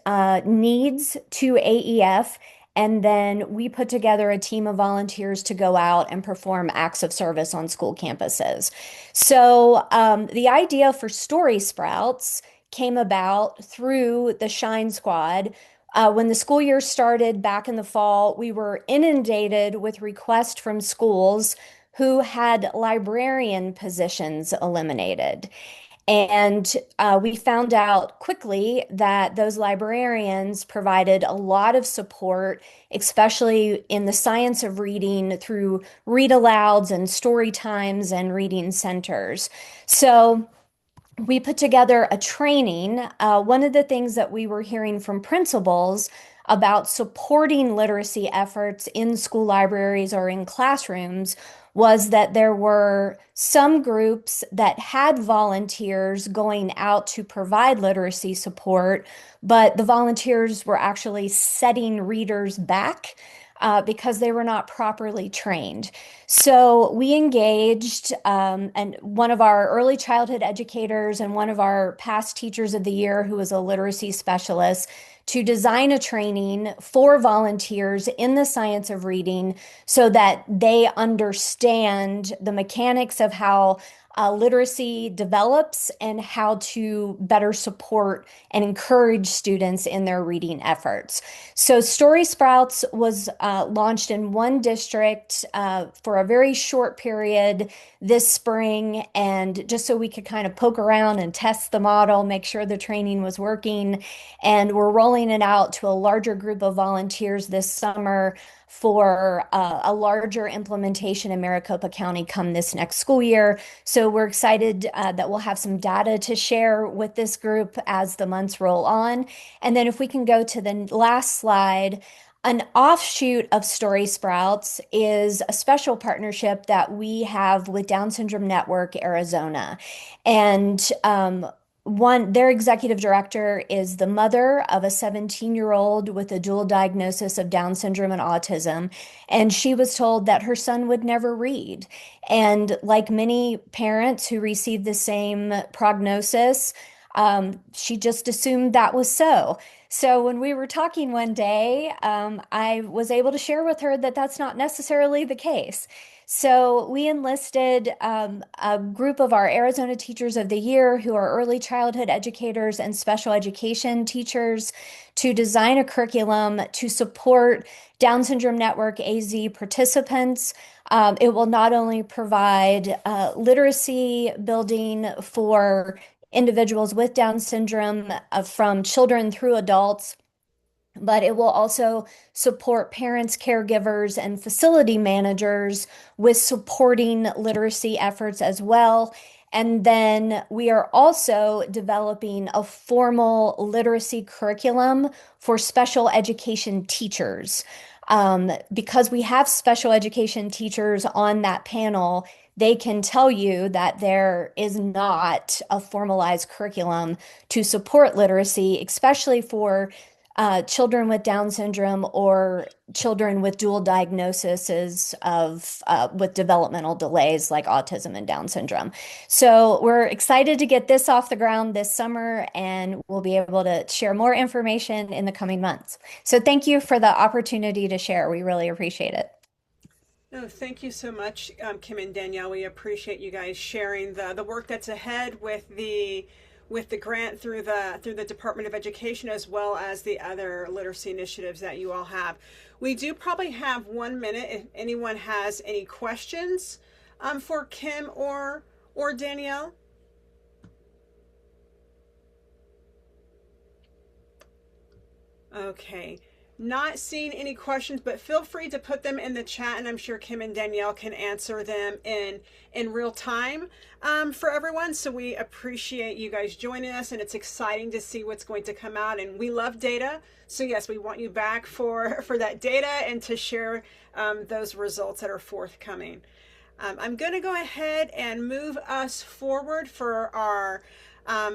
needs to AEF. And then we put together a team of volunteers to go out and perform acts of service on school campuses. So the idea for Story Sprouts came about through the Shine Squad. When the school year started back in the fall, we were inundated with requests from schools who had librarian positions eliminated. And we found out quickly that those librarians provided a lot of support, especially in the science of reading through read alouds and story times and reading centers. So we put together a training. One of the things that we were hearing from principals about supporting literacy efforts in school libraries or in classrooms was that there were some groups that had volunteers going out to provide literacy support, but the volunteers were actually setting readers back because they were not properly trained. So we engaged and one of our early childhood educators and one of our past teachers of the year who was a literacy specialist to design a training for volunteers in the science of reading so that they understand the mechanics of how literacy develops and how to better support and encourage students in their reading efforts. So Story Sprouts was launched in one district for a very short period this spring, and just so we could kind of poke around and test the model, make sure the training was working. And we're rolling it out to a larger group of volunteers this summer for a larger implementation in Maricopa County come this next school year. So we're excited that we'll have some data to share with this group as the months roll on. And then if we can go to the last slide, an offshoot of Story Sprouts is a special partnership that we have with Down Syndrome Network Arizona. And their executive director is the mother of a 17-year-old with a dual diagnosis of Down syndrome and autism. And she was told that her son would never read. And like many parents who receive the same prognosis, she just assumed that was so. So when we were talking one day, I was able to share with her that that's not necessarily the case. So we enlisted a group of our Arizona Teachers of the Year who are early childhood educators and special education teachers to design a curriculum to support Down Syndrome Network AZ participants. It will not only provide literacy building for individuals with Down syndrome from children through adults, but it will also support parents, caregivers, and facility managers with supporting literacy efforts as well. And then we are also developing a formal literacy curriculum for special education teachers. Because we have special education teachers on that panel, they can tell you that there is not a formalized curriculum to support literacy, especially for children with Down syndrome or children with dual diagnoses of with developmental delays like autism and Down syndrome. So we're excited to get this off the ground this summer, and we'll be able to share more information in the coming months. So thank you for the opportunity to share. We really appreciate it. No, thank you so much, Kim and Danielle. We appreciate you guys sharing the work that's ahead with with the grant through the Department of Education, as well as the other literacy initiatives that you all have. We do probably have 1 minute if anyone has any questions for Kim or Danielle. Okay, not seeing any questions, but feel free to put them in the chat, and I'm sure Kim and Danielle can answer them in real time for everyone. So we appreciate you guys joining us, and it's exciting to see what's going to come out. And we love data, so yes, we want you back for that data and to share those results that are forthcoming. I'm going to go ahead and move us forward for our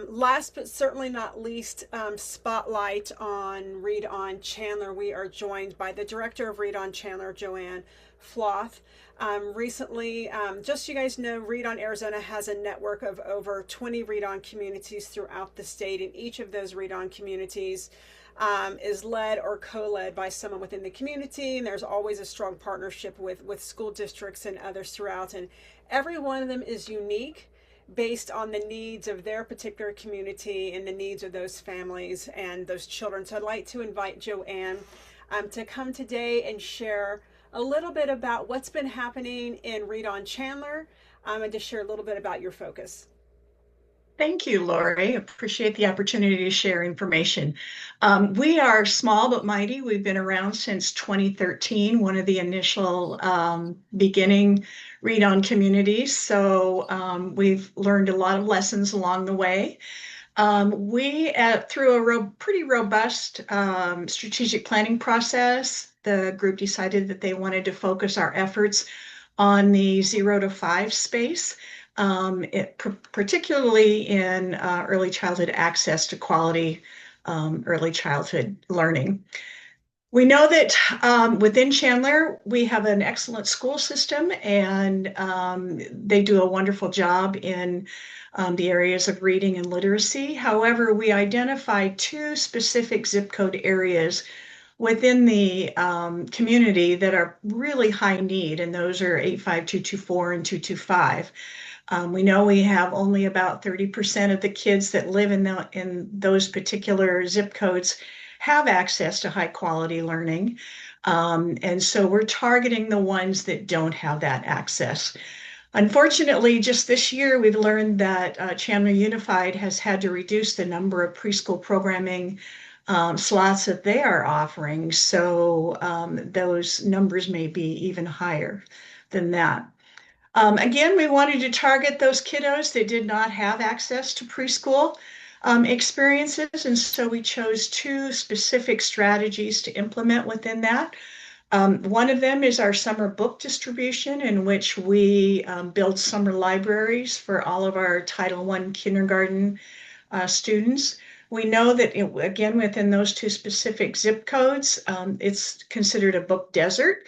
last but certainly not least spotlight on Read On Chandler. We are joined by the director of Read On Chandler, Joanne Floth. Recently, just so you guys know, Read On Arizona has a network of over 20 Read On communities throughout the state, and each of those Read On communities is led or co-led by someone within the community, and there's always a strong partnership with school districts and others throughout, and every one of them is unique based on the needs of their particular community and the needs of those families and those children. So I'd like to invite Joanne to come today and share a little bit about what's been happening in Read On Chandler and to share a little bit about your focus. Thank you, Lori. Appreciate the opportunity to share information. We are small but mighty. We've been around since 2013, one of the initial beginning Read On communities. So we've learned a lot of lessons along the way. Through a pretty robust strategic planning process, the group decided that they wanted to focus our efforts on the 0 to 5 space. Particularly in early childhood access to quality early childhood learning. We know that within Chandler, we have an excellent school system, and they do a wonderful job in the areas of reading and literacy. However, we identify 2 specific zip code areas within the community that are really high need, and those are 85224 and 225. We know we have only about 30% of the kids that live in those particular zip codes have access to high quality learning. And so we're targeting the ones that don't have that access. Unfortunately, just this year, we've learned that Chandler Unified has had to reduce the number of preschool programming slots that they are offering. So those numbers may be even higher than that. Again, we wanted to target those kiddos that did not have access to preschool experiences, and so we chose 2 specific strategies to implement within that. One of them is our summer book distribution, in which we build summer libraries for all of our Title I kindergarten students. We know that, again, within those 2 specific zip codes, it's considered a book desert.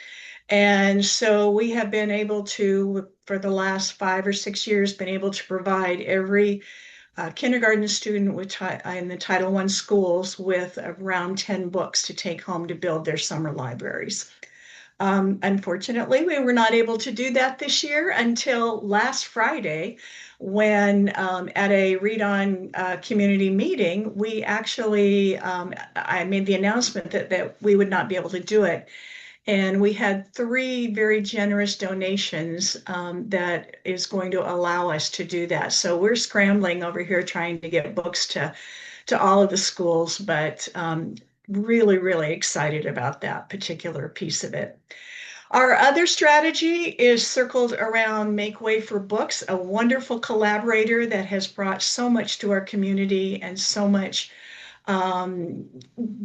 And so we have been able to, for the last 5 or 6 years, been able to provide every kindergarten student in the Title I schools with around 10 books to take home to build their summer libraries. Unfortunately, we were not able to do that this year until last Friday, when at a Read On community meeting, we actually, I made the announcement that we would not be able to do it. And we had 3 very generous donations that is going to allow us to do that. So we're scrambling over here trying to get books to all of the schools, but really, really excited about that particular piece of it. Our other strategy is circled around Make Way for Books, a wonderful collaborator that has brought so much to our community and so much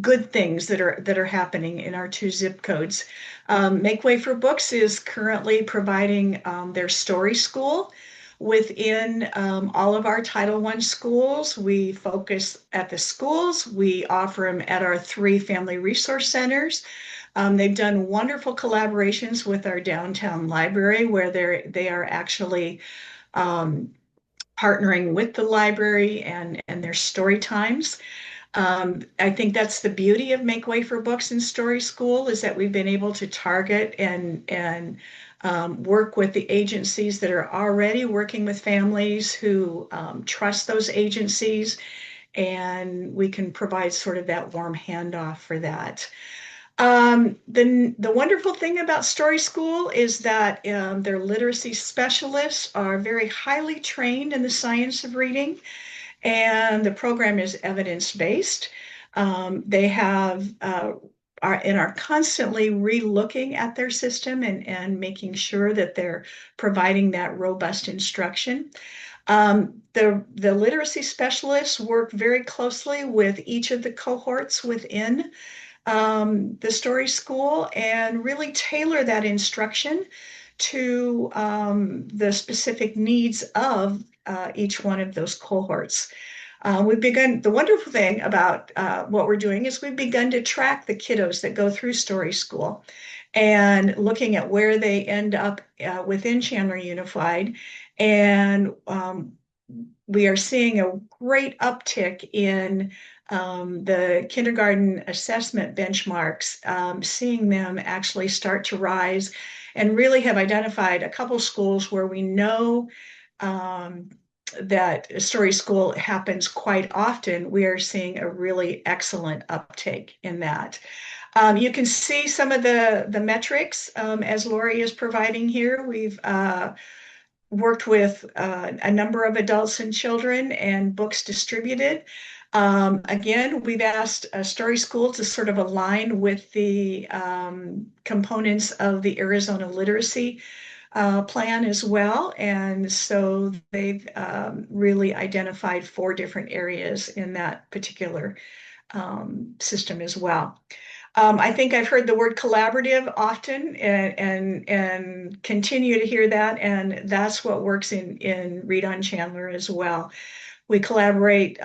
good things that are happening in our 2 zip codes. Make Way for Books is currently providing their story school within all of our Title I schools. We focus at the schools. We offer them at our 3 family resource centers. They've done wonderful collaborations with our downtown library, where they are actually partnering with the library and their story times. I think that's the beauty of Make Way for Books and Story School, is that we've been able to target and work with the agencies that are already working with families who trust those agencies, and we can provide sort of that warm handoff for that. The wonderful thing about Story School is that their literacy specialists are very highly trained in the science of reading, and the program is evidence-based. They have are constantly re-looking at their system and making sure that they're providing that robust instruction. The literacy specialists work very closely with each of the cohorts within the Story School and really tailor that instruction to the specific needs of each one of those cohorts. The wonderful thing about what we're doing is we've begun to track the kiddos that go through Story School and looking at where they end up within Chandler Unified. And we are seeing a great uptick in the kindergarten assessment benchmarks, seeing them actually start to rise, and really have identified a couple schools where we know that Story School happens quite often. We are seeing a really excellent uptake in that. You can see some of the metrics as Lori is providing here. We've worked with a number of adults and children and books distributed. Again, we've asked Story School to sort of align with the components of the Arizona Literacy plan as well. And so they've really identified 4 different areas in that particular system as well. I think I've heard the word collaborative often and continue to hear that. And that's what works in Read on Chandler as well. We collaborate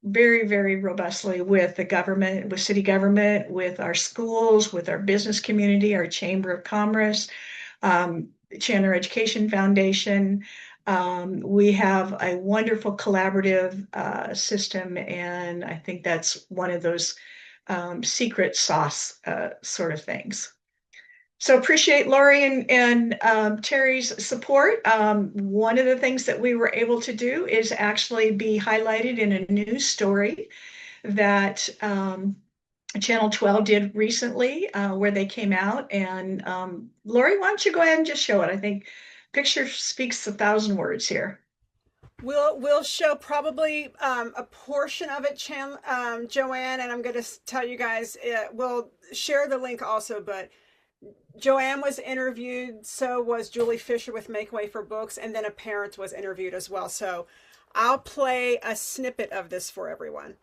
very, very robustly with the government, with city government, with our schools, with our business community, our Chamber of Commerce, Chandler Education Foundation. We have a wonderful collaborative system, and I think that's one of those secret sauce sort of things. So appreciate Lori and Terry's support. One of the things that we were able to do is actually be highlighted in a news story that Channel 12 did recently, where they came out. And Lori, why don't you go ahead and just show it? I think picture speaks 1,000 words here. We'll show probably a portion of it, Joanne, and I'm going to tell you guys, we'll share the link also, but Joanne was interviewed, so was Julie Fisher with Make Way for Books, and then a parent was interviewed as well. So I'll play a snippet of this for everyone.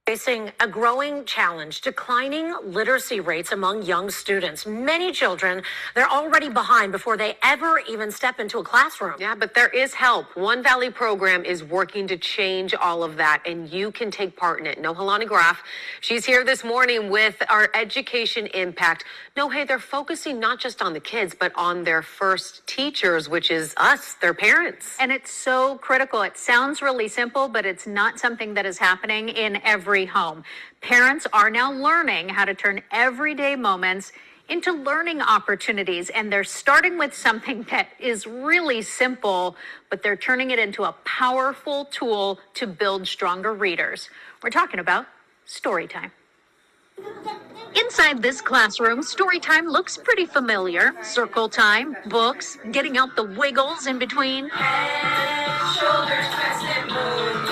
Facing a growing challenge, declining literacy rates among young students. Many children, they're already behind before they ever even step into a classroom. Yeah, but there is help. One Valley program is working to change all of that, and you can take part in it. Nohalani Graf, she's here this morning with our education impact. No, hey, they're focusing not just on the kids, but on their first teachers, which is us, their parents. And it's so critical. It sounds really simple, but it's not something that is happening in every home. Parents are now learning how to turn everyday moments into learning opportunities, and they're starting with something that is really simple, but they're turning it into a powerful tool to build stronger readers. We're talking about story time. Inside this classroom, story time looks pretty familiar. Circle time, books, getting out the wiggles in between. Head, shoulders, twist and move.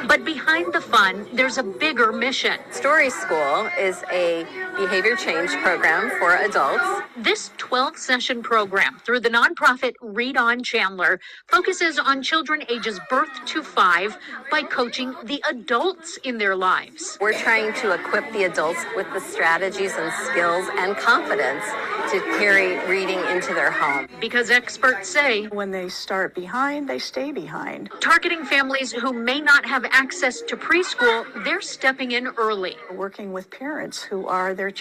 But behind the fun, there's a bigger mission. Story School is a behavior change program for adults. This 12-session program through the nonprofit Read on Chandler focuses on children ages birth to 5 by coaching the adults in their lives. We're trying to equip the adults with the strategies and skills and confidence to carry reading into their home. Because experts say when they start behind, they stay behind. Targeting families who may not have access to preschool, they're stepping in early. Working with parents who are their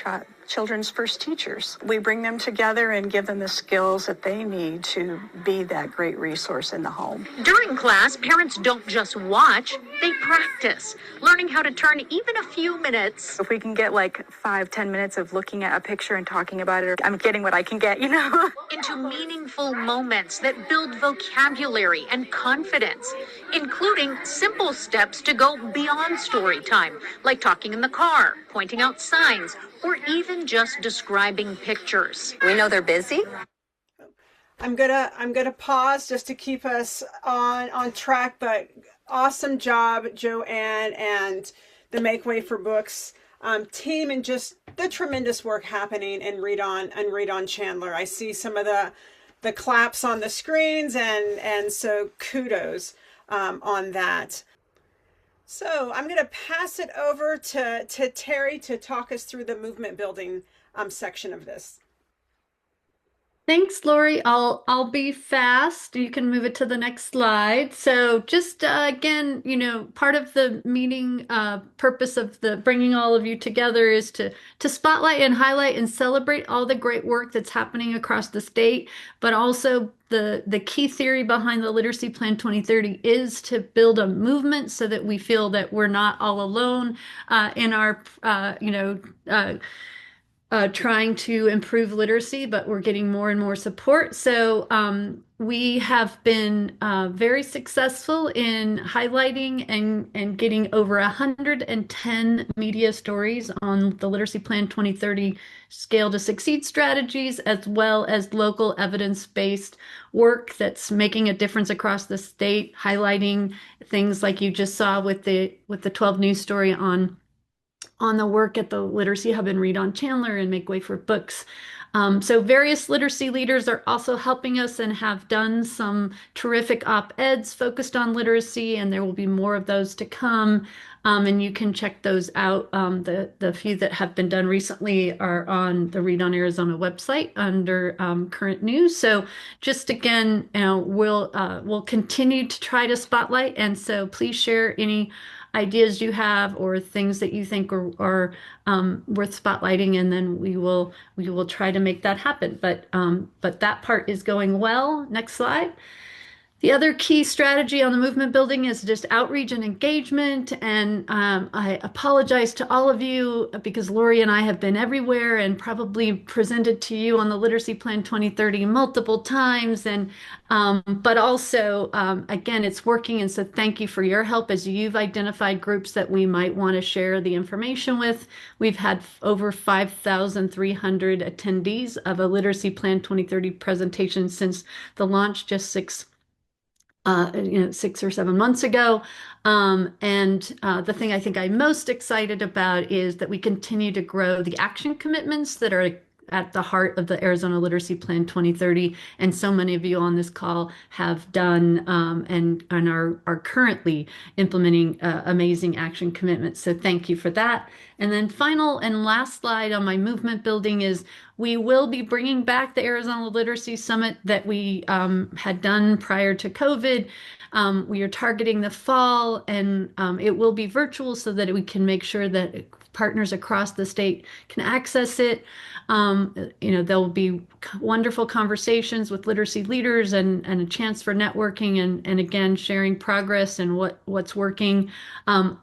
children's first teachers. We bring them together and give them the skills that they need to be that great resource in the home. During class, parents don't just watch, they practice, learning how to turn even a few minutes. If we can get like 5-10 minutes of looking at a picture and talking about it, I'm getting what I can get, you know? Into meaningful moments that build vocabulary and confidence, including simple steps to go beyond story time, like talking in the car, pointing out signs, or even just describing pictures. We know they're busy. I'm gonna pause just to keep us on track, but awesome job, Joanne, and the Make Way for Books team, and just the tremendous work happening in Read On Chandler. I see some of the claps on the screens, and so kudos on that. So I'm going to pass it over to Terry to talk us through the movement building section of this. Thanks, Lori. I'll be fast. You can move it to the next slide. So just again, part of the meeting purpose of the bringing all of you together is to spotlight and highlight and celebrate all the great work that's happening across the state, but also the key theory behind the Literacy Plan 2030 is to build a movement so that we feel that we're not all alone in our trying to improve literacy, but we're getting more and more support. So we have been very successful in highlighting and getting over 110 media stories on the Literacy Plan 2030 Scale to Succeed strategies, as well as local evidence-based work that's making a difference across the state, highlighting things like you just saw with the 12 news story on the work at the Literacy Hub and Read On Chandler and Make Way for Books. So various literacy leaders are also helping us and have done some terrific op-eds focused on literacy, and there will be more of those to come. And you can check those out. The few that have been done recently are on the Read On Arizona website under current news. So just again, we'll continue to try to spotlight, and so please share any ideas you have or things that you think are worth spotlighting, and then we will try to make that happen. But that part is going well. Next slide. The other key strategy on the movement building is just outreach and engagement. And I apologize to all of you because Lori and I have been everywhere and probably presented to you on the Literacy Plan 2030 multiple times. And but also, again, it's working. And so thank you for your help as you've identified groups that we might want to share the information with. We've had over 5,300 attendees of a Literacy Plan 2030 presentation since the launch just 6 or 7 months ago. The thing I think I'm most excited about is that we continue to grow the action commitments that are at the heart of the Arizona Literacy Plan 2030. And so many of you on this call have done and are currently implementing amazing action commitments. So thank you for that. And then final and last slide on my movement building is we will be bringing back the Arizona Literacy Summit that we had done prior to COVID. We are targeting the fall, and it will be virtual so that we can make sure that partners across the state can access it. There will be wonderful conversations with literacy leaders and a chance for networking and again, sharing progress and what's working.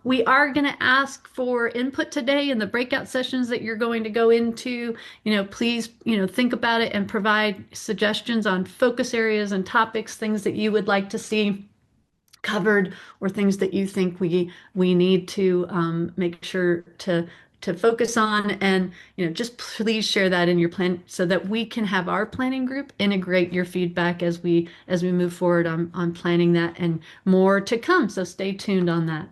We are going to ask for input today in the breakout sessions that you're going to go into. Please, think about it and provide suggestions on focus areas and topics, things that you would like to see covered or things that you think we need to make sure to focus on, and just please share that in your plan so that we can have our planning group integrate your feedback as we move forward on planning that, and more to come. So stay tuned on that.